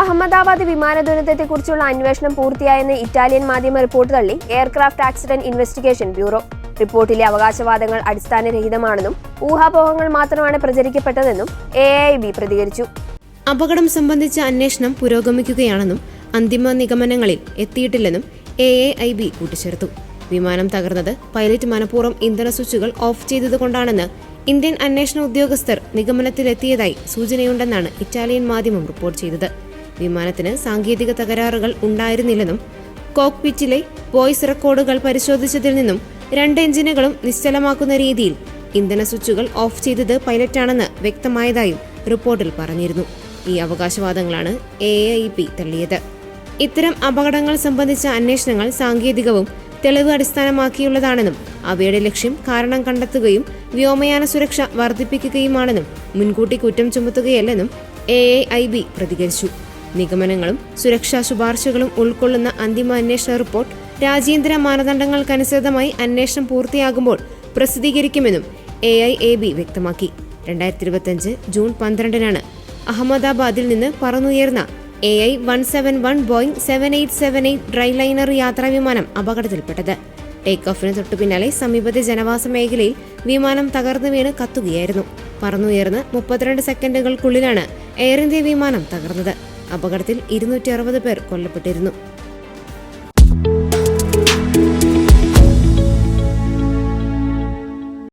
അഹമ്മദാബാദ് വിമാന ദുരന്തത്തെക്കുറിച്ചുള്ള അന്വേഷണം പൂർത്തിയായെന്ന് ഇറ്റാലിയൻ മാധ്യമ റിപ്പോർട്ട് തള്ളി എയർക്രാഫ്റ്റ് ആക്സിഡന്റ് ഇൻവെസ്റ്റിഗേഷൻ ബ്യൂറോ. റിപ്പോർട്ടിലെ അവകാശവാദങ്ങൾ അടിസ്ഥാനരഹിതമാണെന്നും ഊഹാപോഹങ്ങൾ മാത്രമാണ് പ്രചരിക്കപ്പെട്ടതെന്നും AIIB പ്രതികരിച്ചു. അപകടം സംബന്ധിച്ച അന്വേഷണം പുരോഗമിക്കുകയാണെന്നും അന്തിമ നിഗമനങ്ങളിൽ എത്തിയിട്ടില്ലെന്നും AIIB കൂട്ടിച്ചേർത്തു. വിമാനം തകർന്നത് പൈലറ്റ് മനഃപൂർവ്വം ഇന്ധന സ്വിച്ചുകൾ ഓഫ് ചെയ്തതുകൊണ്ടാണെന്ന് ഇന്ത്യൻ അന്വേഷണ ഉദ്യോഗസ്ഥർ നിഗമനത്തിലെത്തിയതായി സൂചനയുണ്ടെന്നാണ് ഇറ്റാലിയൻ മാധ്യമം റിപ്പോർട്ട് ചെയ്തത്. വിമാനത്തിന് സാങ്കേതിക തകരാറുകൾ ഉണ്ടായിരുന്നില്ലെന്നും കോക്പിറ്റിലെ വോയിസ് റെക്കോർഡുകൾ പരിശോധിച്ചതിൽ നിന്നും 2 എഞ്ചിനുകളും നിശ്ചലമാക്കുന്ന രീതിയിൽ ഇന്ധന സ്വിച്ചുകൾ ഓഫ് ചെയ്തത് പൈലറ്റാണെന്ന് വ്യക്തമായതായും റിപ്പോർട്ടിൽ പറഞ്ഞിരുന്നു. ഈ അവകാശവാദങ്ങളാണ് AIIB തള്ളിയത്. ഇത്തരം അപകടങ്ങൾ സംബന്ധിച്ച അന്വേഷണങ്ങൾ സാങ്കേതികവും തെളിവ് അടിസ്ഥാനമാക്കിയുള്ളതാണെന്നും അവയുടെ ലക്ഷ്യം കാരണം കണ്ടെത്തുകയും വ്യോമയാന സുരക്ഷ വർദ്ധിപ്പിക്കുകയുമാണെന്നും മുൻകൂട്ടി കുറ്റം ചുമത്തുകയല്ലെന്നും AIIB പ്രതികരിച്ചു. നിഗമനങ്ങളും സുരക്ഷാ ശുപാർശകളും ഉൾക്കൊള്ളുന്ന അന്തിമ അന്വേഷണ റിപ്പോർട്ട് രാജ്യാന്തര മാനദണ്ഡങ്ങൾക്കനുസൃതമായി അന്വേഷണം പൂർത്തിയാകുമ്പോൾ പ്രസിദ്ധീകരിക്കുമെന്നും AIIB വ്യക്തമാക്കി. 2025 ജൂൺ 12-നാണ് അഹമ്മദാബാദിൽ നിന്ന് പറന്നുയർന്ന AI-171 ബോയിംഗ് 7878 ഡ്രൈ ലൈനർ യാത്രാ വിമാനം അപകടത്തിൽപ്പെട്ടത്. ടേക്ക് ഓഫിന് തൊട്ടു പിന്നാലെ സമീപത്തെ ജനവാസ മേഖലയിൽ വിമാനം തകർന്നു വീണ് കത്തുകയായിരുന്നു. പറന്നുയർന്ന് 32 സെക്കൻഡുകൾക്കുള്ളിലാണ് എയർ ഇന്ത്യ വിമാനം തകർന്നത്. അപകടത്തിൽ 260 പേർ കൊല്ലപ്പെട്ടിരുന്നു.